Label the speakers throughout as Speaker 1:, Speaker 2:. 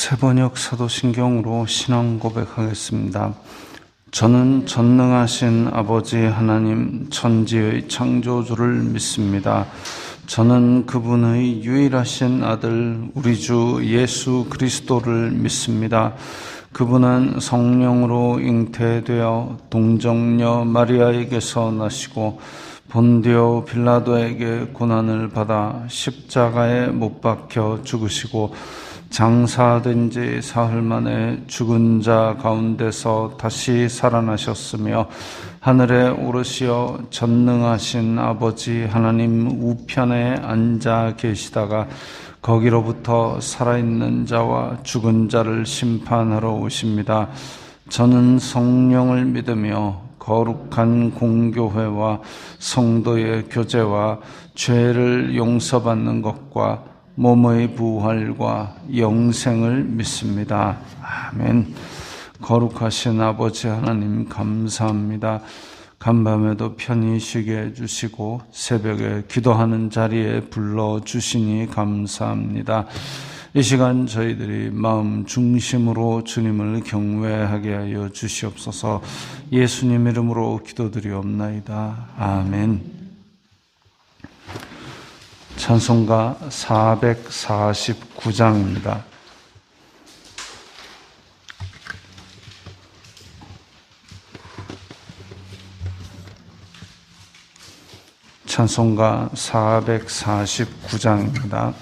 Speaker 1: 새번역 사도신경으로 신앙 고백하겠습니다. 저는 전능하신 아버지 하나님 천지의 창조주를 믿습니다. 저는 그분의 유일하신 아들 우리 주 예수 그리스도를 믿습니다. 그분은 성령으로 잉태되어 동정녀 마리아에게서 나시고 본디오 빌라도에게 고난을 받아 십자가에 못 박혀 죽으시고 장사된 지 사흘 만에 죽은 자 가운데서 다시 살아나셨으며 하늘에 오르시어 전능하신 아버지 하나님 우편에 앉아 계시다가 거기로부터 살아있는 자와 죽은 자를 심판하러 오십니다. 저는 성령을 믿으며 거룩한 공교회와 성도의 교제와 죄를 용서받는 것과 몸의 부활과 영생을 믿습니다. 아멘. 거룩하신 아버지 하나님 감사합니다. 간밤에도 편히 쉬게 해주시고 새벽에 기도하는 자리에 불러주시니 감사합니다. 이 시간 저희들이 마음 중심으로 주님을 경외하게 하여 주시옵소서. 예수님 이름으로 기도드리옵나이다. 아멘. 찬송가 449장입니다. 찬송가 449장입니다.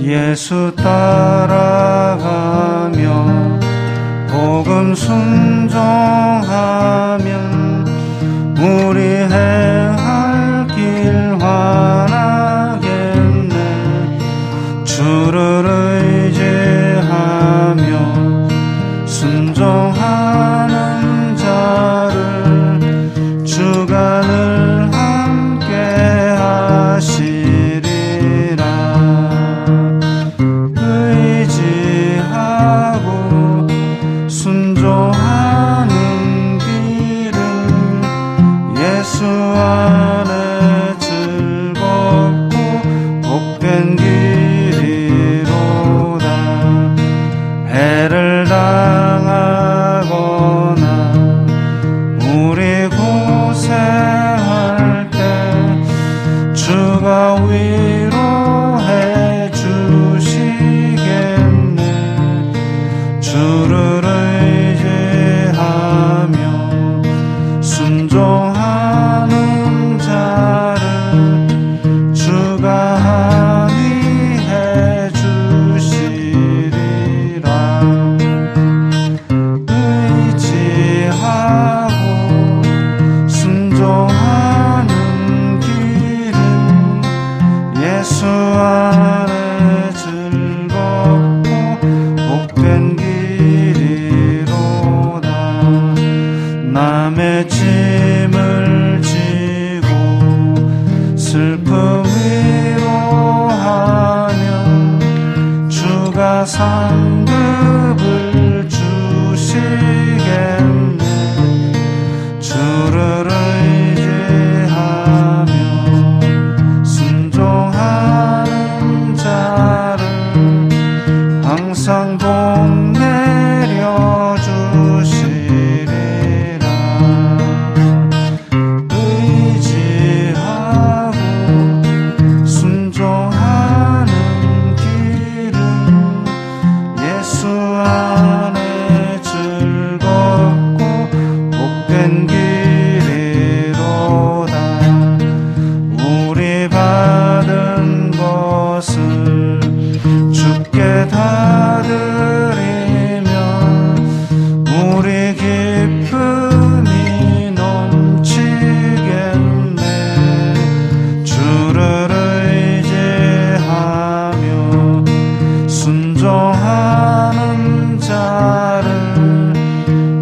Speaker 1: 예수 따라가며 복음 순종하면 우리 행할 길 환하겠네. 주를 의지하며 순종하는 자를 주가 늘 함께 하시리라. 의지하고 순종하는 길은 예수 안에 즐겁고 복된 길이로다. 해를 당하거나 우리 고생할 때 주가 위로해 주시겠네. 주를 의지하며 순종하는 자를 주가 함께 해 주시리라. 의지하고 순종하는 길은 예수 안에 즐겁고 복된 길이로다. 남의 짐을 지고 슬픔 위로하며 주가 상급을 주시겠네. 주를 의지하며 순종하는 자를 항상 복 내려 주시리라. 의지하고 순종하는 길은 예수 안에 즐겁고 복된 길이로다. 우리 받은 것을 주께 다 드리면 우리 기쁨이 넘치겠네. 주를 의지하며 순종하는 자를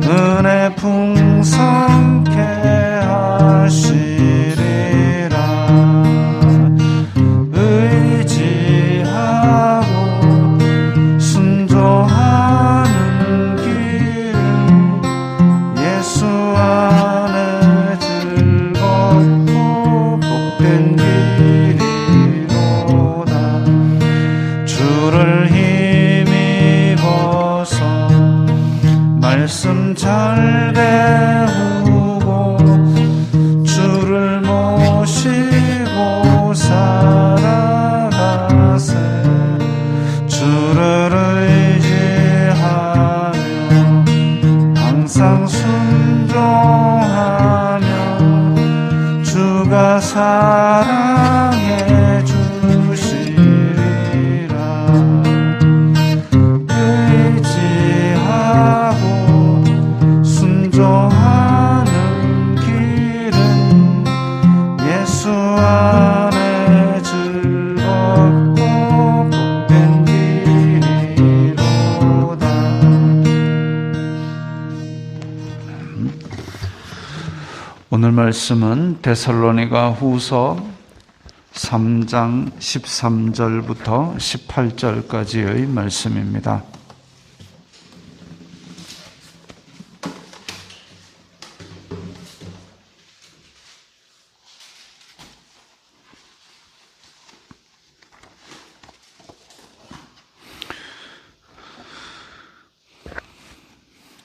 Speaker 1: 은혜 풍성케 사랑해 주시리라. 의지하고 순종하는 길은 예수 안에 즐겁고 복된 길이로다. 오늘 말씀은 데살로니가 후서 3장 13절부터 18절까지의 말씀입니다.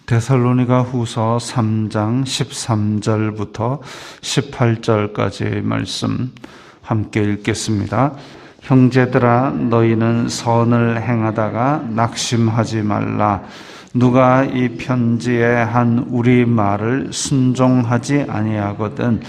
Speaker 1: 데살로니가 후서 3장 13절부터 18절까지의 말씀 함께 읽겠습니다. 형제들아, 너희는 선을 행하다가 낙심하지 말라. 누가 이 편지에 한 우리 말을 순종하지 아니하거든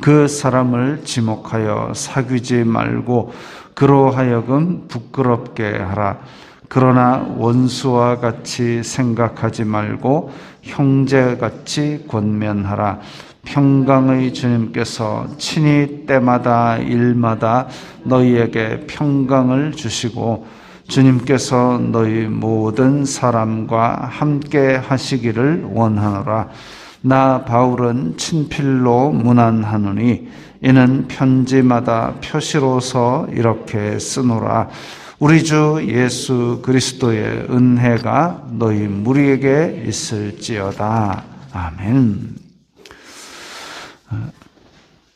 Speaker 1: 그 사람을 지목하여 사귀지 말고 그로 하여금 부끄럽게 하라. 그러나 원수와 같이 생각하지 말고 형제같이 권면하라. 평강의 주님께서 친히 때마다 일마다 너희에게 평강을 주시고 주님께서 너희 모든 사람과 함께 하시기를 원하노라. 나 바울은 친필로 문안하노니 이는 편지마다 표시로서 이렇게 쓰노라. 우리 주 예수 그리스도의 은혜가 너희 무리에게 있을지어다. 아멘.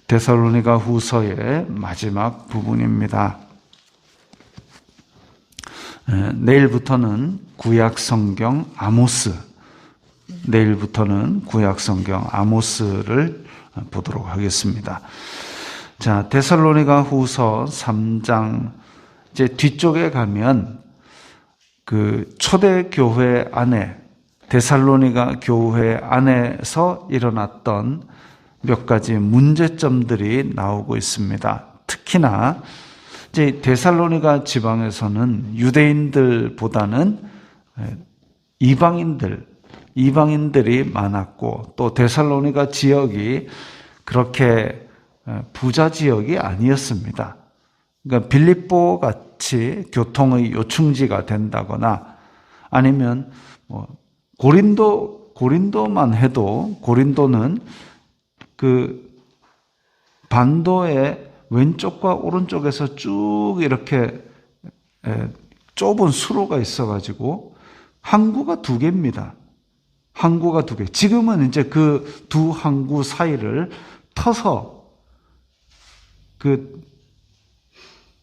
Speaker 1: 데살로니가 후서의 마지막 부분입니다. 내일부터는 구약 성경 아모스를 보도록 하겠습니다. 자, 데살로니가 후서 3장 이제 뒤쪽에 가면 그 초대 교회 안에 데살로니가 교회 안에서 일어났던 몇 가지 문제점들이 나오고 있습니다. 특히나 이제 데살로니가 지방에서는 유대인들보다는 이방인들이 많았고 또 데살로니가 지역이 그렇게 부자 지역이 아니었습니다. 그러니까 빌립보 같이 교통의 요충지가 된다거나 아니면 고린도만 해도 고린도는 그 반도의 왼쪽과 오른쪽에서 쭉 이렇게 좁은 수로가 있어가지고 항구가 2개입니다. 항구가 2개. 지금은 이제 그 두 항구 사이를 터서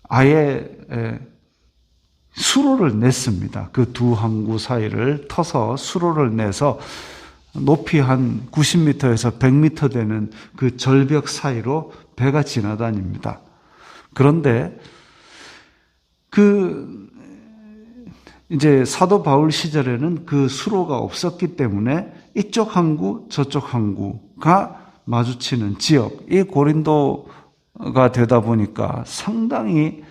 Speaker 1: 아예 수로를 냈습니다. 그 두 항구 사이를 터서 수로를 내서 높이 한 90m에서 100m 되는 그 절벽 사이로 배가 지나다닙니다. 그런데 이제 사도 바울 시절에는 그 수로가 없었기 때문에 이쪽 항구, 저쪽 항구가 마주치는 지역, 이 고린도가 되다 보니까 상당히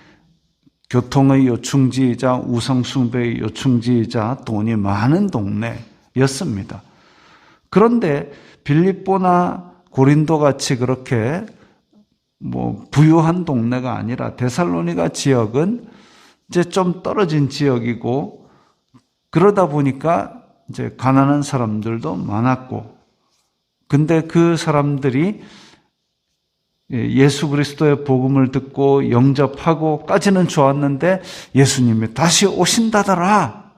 Speaker 1: 교통의 요충지이자 우상숭배의 요충지이자 돈이 많은 동네였습니다. 그런데 빌립보나 고린도 같이 그렇게 부유한 동네가 아니라 데살로니가 지역은 이제 좀 떨어진 지역이고 그러다 보니까 이제 가난한 사람들도 많았고 근데 그 사람들이 예수 그리스도의 복음을 듣고 영접하고까지는 좋았는데 예수님이 다시 오신다더라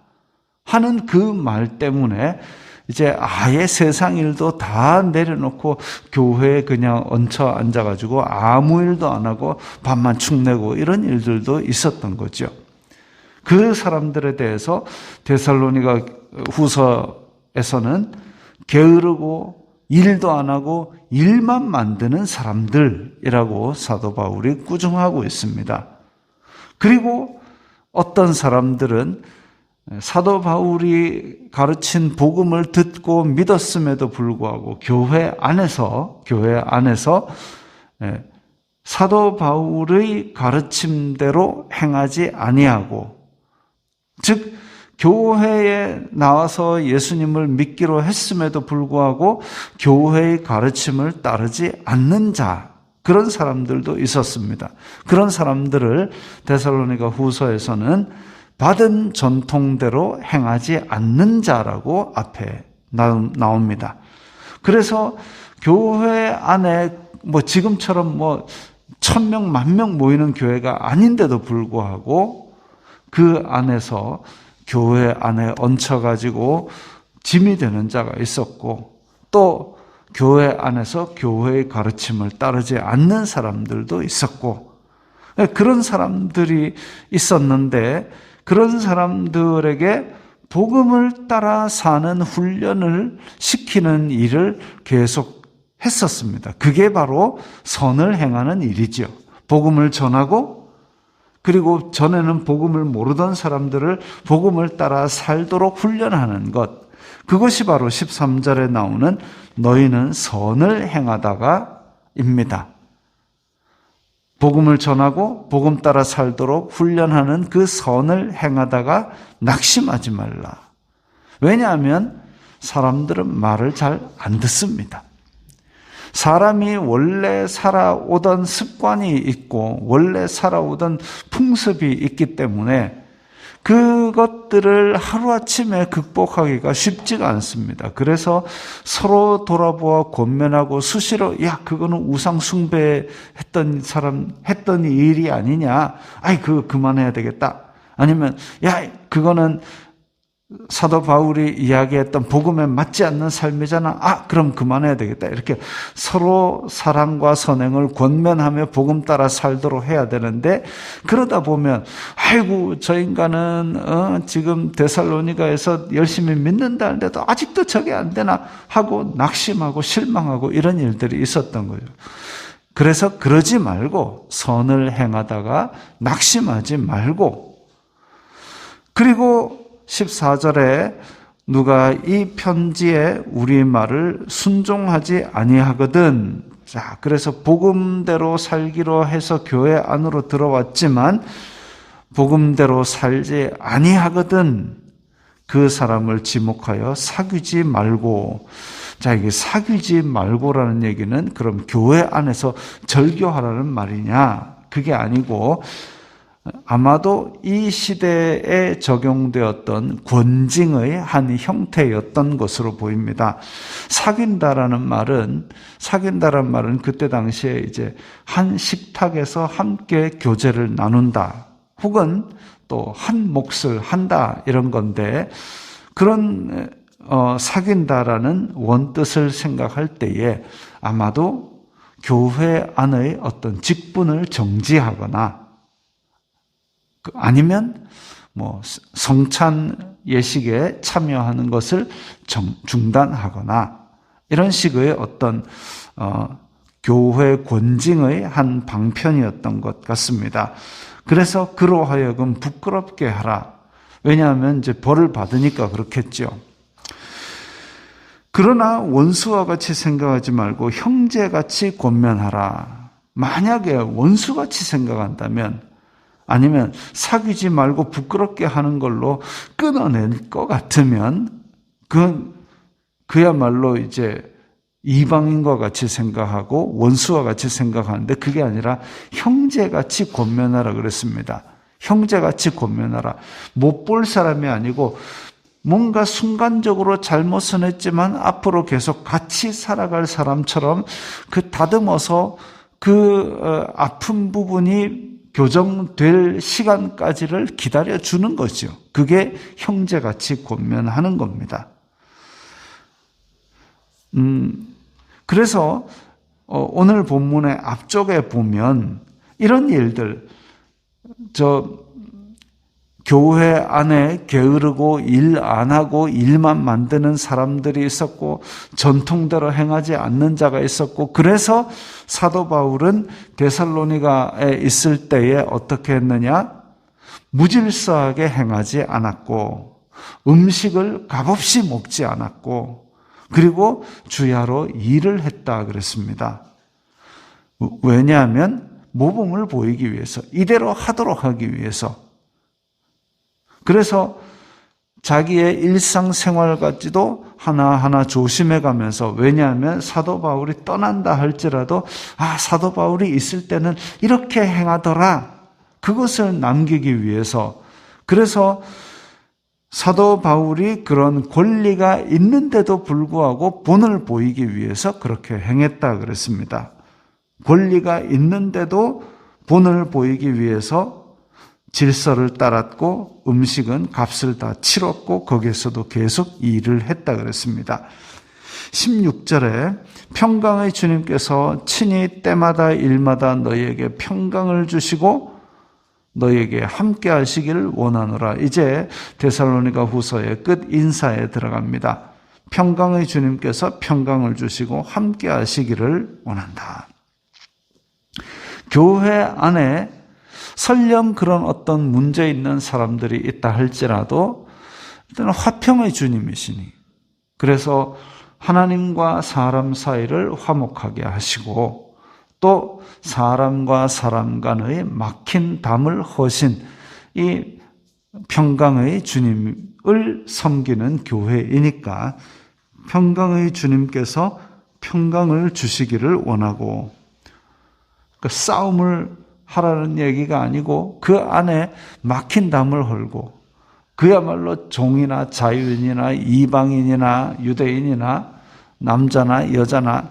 Speaker 1: 하는 그 말 때문에 이제 아예 세상 일도 다 내려놓고 교회에 그냥 얹혀 앉아가지고 아무 일도 안 하고 밥만 축내고 이런 일들도 있었던 거죠. 그 사람들에 대해서 데살로니가 후서에서는 게으르고 일도 안 하고 일만 만드는 사람들이라고 사도 바울이 꾸중하고 있습니다. 그리고 어떤 사람들은 사도 바울이 가르친 복음을 듣고 믿었음에도 불구하고 교회 안에서 사도 바울의 가르침대로 행하지 아니하고, 즉 교회에 나와서 예수님을 믿기로 했음에도 불구하고 교회의 가르침을 따르지 않는 자, 그런 사람들도 있었습니다. 그런 사람들을 데살로니가 후서에서는 받은 전통대로 행하지 않는 자라고 앞에 나옵니다. 그래서 교회 안에 지금처럼 1000명, 10,000명 모이는 교회가 아닌데도 불구하고 그 안에서 교회 안에 얹혀가지고 짐이 되는 자가 있었고, 또 교회 안에서 교회의 가르침을 따르지 않는 사람들도 있었고, 그런 사람들이 있었는데 그런 사람들에게 복음을 따라 사는 훈련을 시키는 일을 계속 했었습니다. 그게 바로 선을 행하는 일이죠. 복음을 전하고, 그리고 전에는 복음을 모르던 사람들을 복음을 따라 살도록 훈련하는 것, 그것이 바로 13절에 나오는 너희는 선을 행하다가 입니다. 복음을 전하고 복음 따라 살도록 훈련하는 그 선을 행하다가 낙심하지 말라. 왜냐하면 사람들은 말을 잘 안 듣습니다. 사람이 원래 살아오던 습관이 있고 원래 살아오던 풍습이 있기 때문에 그것들을 하루아침에 극복하기가 쉽지가 않습니다. 그래서 서로 돌아보아 권면하고 수시로 그거는 우상 숭배했던 사람 했던 일이 아니냐, 그거 그만해야 되겠다. 아니면 그거는 사도 바울이 이야기했던 복음에 맞지 않는 삶이잖아. 그럼 그만해야 되겠다. 이렇게 서로 사랑과 선행을 권면하며 복음 따라 살도록 해야 되는데, 그러다 보면 저 인간은 지금 데살로니가에서 열심히 믿는다는데도 아직도 저게 안 되나 하고 낙심하고 실망하고 이런 일들이 있었던 거죠. 그래서 그러지 말고 선을 행하다가 낙심하지 말고, 그리고 14절에 누가 이 편지에 우리 말을 순종하지 아니하거든. 자, 그래서 복음대로 살기로 해서 교회 안으로 들어왔지만 복음대로 살지 아니하거든. 그 사람을 지목하여 사귀지 말고. 자, 이게 사귀지 말고라는 얘기는 그럼 교회 안에서 절교하라는 말이냐? 그게 아니고 아마도 이 시대에 적용되었던 권징의 한 형태였던 것으로 보입니다. 사귄다라는 말은 그때 당시에 이제 한 식탁에서 함께 교제를 나눈다, 혹은 또 한 몫을 한다, 이런 건데, 그런 사귄다라는 원뜻을 생각할 때에 아마도 교회 안의 어떤 직분을 정지하거나, 아니면 성찬 예식에 참여하는 것을 중단하거나, 이런 식의 어떤 교회 권징의 한 방편이었던 것 같습니다. 그래서 그로 하여금 부끄럽게 하라. 왜냐하면 이제 벌을 받으니까 그렇겠죠. 그러나 원수와 같이 생각하지 말고 형제같이 권면하라. 만약에 원수같이 생각한다면, 아니면 사귀지 말고 부끄럽게 하는 걸로 끊어낼 것 같으면, 그야말로 이제 이방인과 같이 생각하고 원수와 같이 생각하는데, 그게 아니라 형제같이 권면하라 그랬습니다. 형제같이 권면하라. 못 볼 사람이 아니고 뭔가 순간적으로 잘못은 했지만 앞으로 계속 같이 살아갈 사람처럼 다듬어서 아픈 부분이 교정될 시간까지를 기다려주는 거죠. 그게 형제같이 권면하는 겁니다. 그래서 오늘 본문의 앞쪽에 보면 이런 일들, 교회 안에 게으르고 일 안 하고 일만 만드는 사람들이 있었고, 전통대로 행하지 않는 자가 있었고, 그래서 사도 바울은 데살로니가에 있을 때에 어떻게 했느냐? 무질서하게 행하지 않았고, 음식을 값없이 먹지 않았고, 그리고 주야로 일을 했다 그랬습니다. 왜냐하면 모범을 보이기 위해서, 이대로 하도록 하기 위해서. 그래서 자기의 일상생활까지도 하나하나 조심해 가면서, 왜냐하면 사도 바울이 떠난다 할지라도 사도 바울이 있을 때는 이렇게 행하더라, 그것을 남기기 위해서. 그래서 사도 바울이 그런 권리가 있는데도 불구하고 본을 보이기 위해서 그렇게 행했다 그랬습니다. 권리가 있는데도 본을 보이기 위해서 질서를 따랐고 음식은 값을 다 치렀고 거기에서도 계속 일을 했다 그랬습니다. 16절에 평강의 주님께서 친히 때마다 일마다 너희에게 평강을 주시고 너희에게 함께 하시기를 원하노라. 이제 데살로니가 후서의 끝 인사에 들어갑니다. 평강의 주님께서 평강을 주시고 함께 하시기를 원한다. 교회 안에 설령 그런 어떤 문제 있는 사람들이 있다 할지라도 일단 화평의 주님이시니, 그래서 하나님과 사람 사이를 화목하게 하시고 또 사람과 사람 간의 막힌 담을 허신 이 평강의 주님을 섬기는 교회이니까 평강의 주님께서 평강을 주시기를 원하고, 그러니까 싸움을 하라는 얘기가 아니고 그 안에 막힌 담을 헐고, 그야말로 종이나 자유인이나 이방인이나 유대인이나 남자나 여자나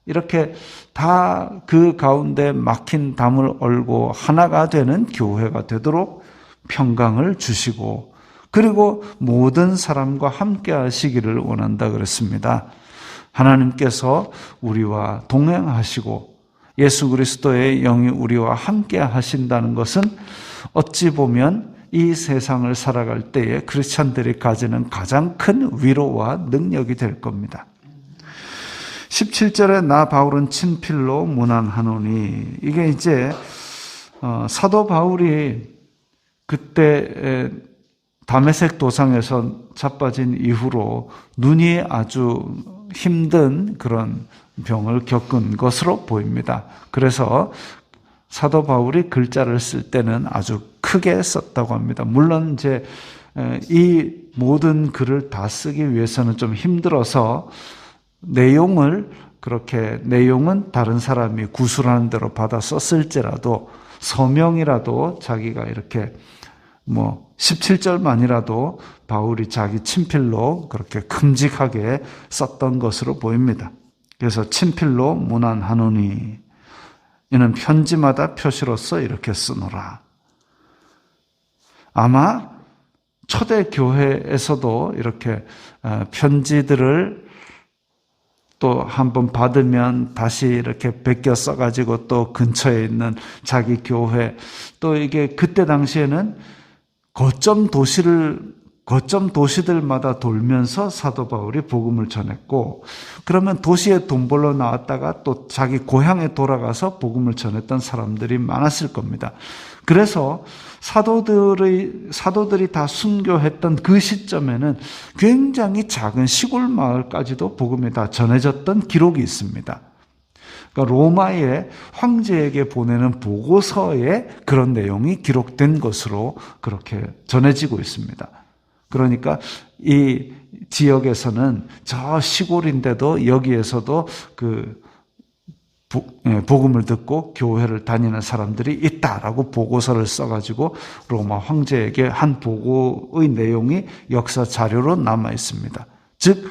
Speaker 1: 이렇게 다 그 가운데 막힌 담을 얼고 하나가 되는 교회가 되도록 평강을 주시고, 그리고 모든 사람과 함께 하시기를 원한다 그랬습니다. 하나님께서 우리와 동행하시고 예수 그리스도의 영이 우리와 함께 하신다는 것은 어찌 보면 이 세상을 살아갈 때에 크리스찬들이 가지는 가장 큰 위로와 능력이 될 겁니다. 17절에 나 바울은 친필로 문안하노니, 이게 이제 사도 바울이 그때 다메섹 도상에서 자빠진 이후로 눈이 아주 힘든 그런 병을 겪은 것으로 보입니다. 그래서 사도 바울이 글자를 쓸 때는 아주 크게 썼다고 합니다. 물론 이제 이 모든 글을 다 쓰기 위해서는 좀 힘들어서 내용은 다른 사람이 구술하는 대로 받아 썼을지라도 서명이라도 자기가 이렇게 17절만이라도 바울이 자기 친필로 그렇게 큼직하게 썼던 것으로 보입니다. 그래서 친필로 문안하노니 이는 편지마다 표시로서 이렇게 쓰노라. 아마 초대교회에서도 이렇게 편지들을 또 한번 받으면 다시 이렇게 베껴 써가지고 또 근처에 있는 자기 교회, 또 이게 그때 당시에는 거점 도시들마다 돌면서 사도 바울이 복음을 전했고, 그러면 도시에 돈 벌러 나왔다가 또 자기 고향에 돌아가서 복음을 전했던 사람들이 많았을 겁니다. 그래서 사도들이 다 순교했던 그 시점에는 굉장히 작은 시골 마을까지도 복음이 다 전해졌던 기록이 있습니다. 그러니까 로마의 황제에게 보내는 보고서에 그런 내용이 기록된 것으로 그렇게 전해지고 있습니다. 그러니까 이 지역에서는 저 시골인데도 여기에서도 복음을 듣고 교회를 다니는 사람들이 있다라고 보고서를 써가지고 로마 황제에게 한 보고의 내용이 역사 자료로 남아 있습니다. 즉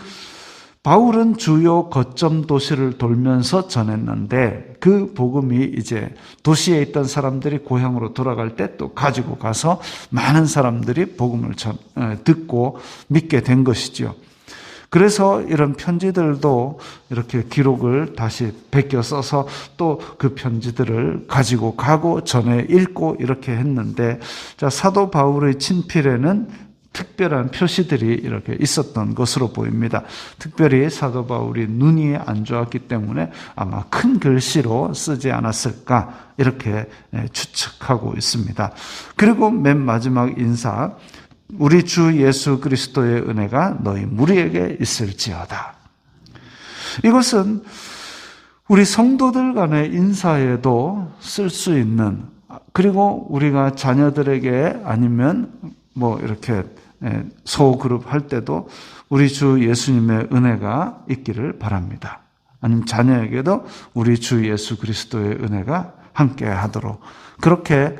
Speaker 1: 바울은 주요 거점 도시를 돌면서 전했는데 그 복음이 이제 도시에 있던 사람들이 고향으로 돌아갈 때 또 가지고 가서 많은 사람들이 복음을 듣고 믿게 된 것이죠. 그래서 이런 편지들도 이렇게 기록을 다시 베껴 써서 또 그 편지들을 가지고 가고 전해 읽고 이렇게 했는데, 자, 사도 바울의 친필에는 특별한 표시들이 이렇게 있었던 것으로 보입니다. 특별히 사도 바울이 눈이 안 좋았기 때문에 아마 큰 글씨로 쓰지 않았을까 이렇게 추측하고 있습니다. 그리고 맨 마지막 인사, 우리 주 예수 그리스도의 은혜가 너희 무리에게 있을지어다. 이것은 우리 성도들 간의 인사에도 쓸 수 있는, 그리고 우리가 자녀들에게 아니면 뭐 이렇게 소그룹 할 때도 우리 주 예수님의 은혜가 있기를 바랍니다. 아니면 자녀에게도 우리 주 예수 그리스도의 은혜가 함께 하도록, 그렇게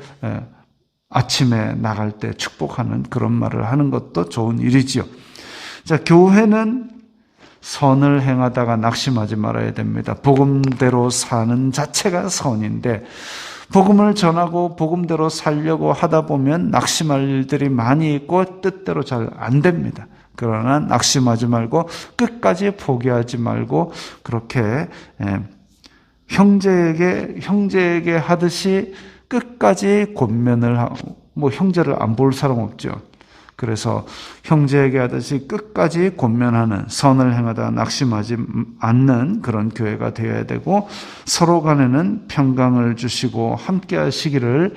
Speaker 1: 아침에 나갈 때 축복하는 그런 말을 하는 것도 좋은 일이지요. 자, 교회는 선을 행하다가 낙심하지 말아야 됩니다. 복음대로 사는 자체가 선인데, 복음을 전하고 복음대로 살려고 하다 보면 낙심할 일들이 많이 있고 뜻대로 잘 안 됩니다. 그러나 낙심하지 말고 끝까지 포기하지 말고, 그렇게 형제에게 하듯이 끝까지 권면을 하고, 뭐 형제를 안 볼 사람 없죠. 그래서 형제에게 하듯이 끝까지 권면하는, 선을 행하다 낙심하지 않는 그런 교회가 되어야 되고, 서로 간에는 평강을 주시고 함께 하시기를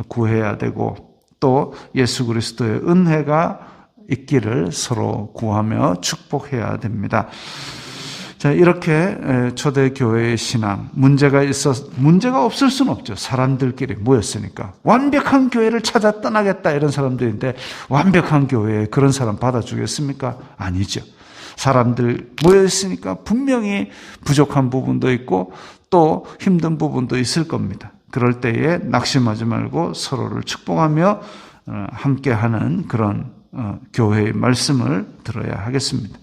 Speaker 1: 구해야 되고, 또 예수 그리스도의 은혜가 있기를 서로 구하며 축복해야 됩니다. 자, 이렇게 초대교회의 신앙, 문제가 없을 수는 없죠. 사람들끼리 모였으니까. 완벽한 교회를 찾아 떠나겠다 이런 사람들인데, 완벽한 교회에 그런 사람 받아주겠습니까? 아니죠. 사람들 모여있으니까 분명히 부족한 부분도 있고 또 힘든 부분도 있을 겁니다. 그럴 때에 낙심하지 말고 서로를 축복하며 함께하는 그런 교회의 말씀을 들어야 하겠습니다.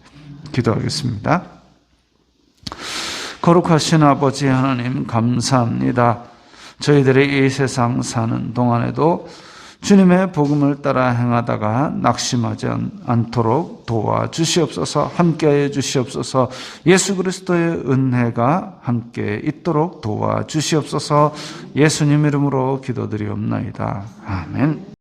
Speaker 1: 기도하겠습니다. 거룩하신 아버지 하나님, 감사합니다. 저희들이 이 세상 사는 동안에도 주님의 복음을 따라 행하다가 낙심하지 않도록 도와주시옵소서. 함께하여 주시옵소서. 예수 그리스도의 은혜가 함께 있도록 도와주시옵소서. 예수님 이름으로 기도드리옵나이다. 아멘.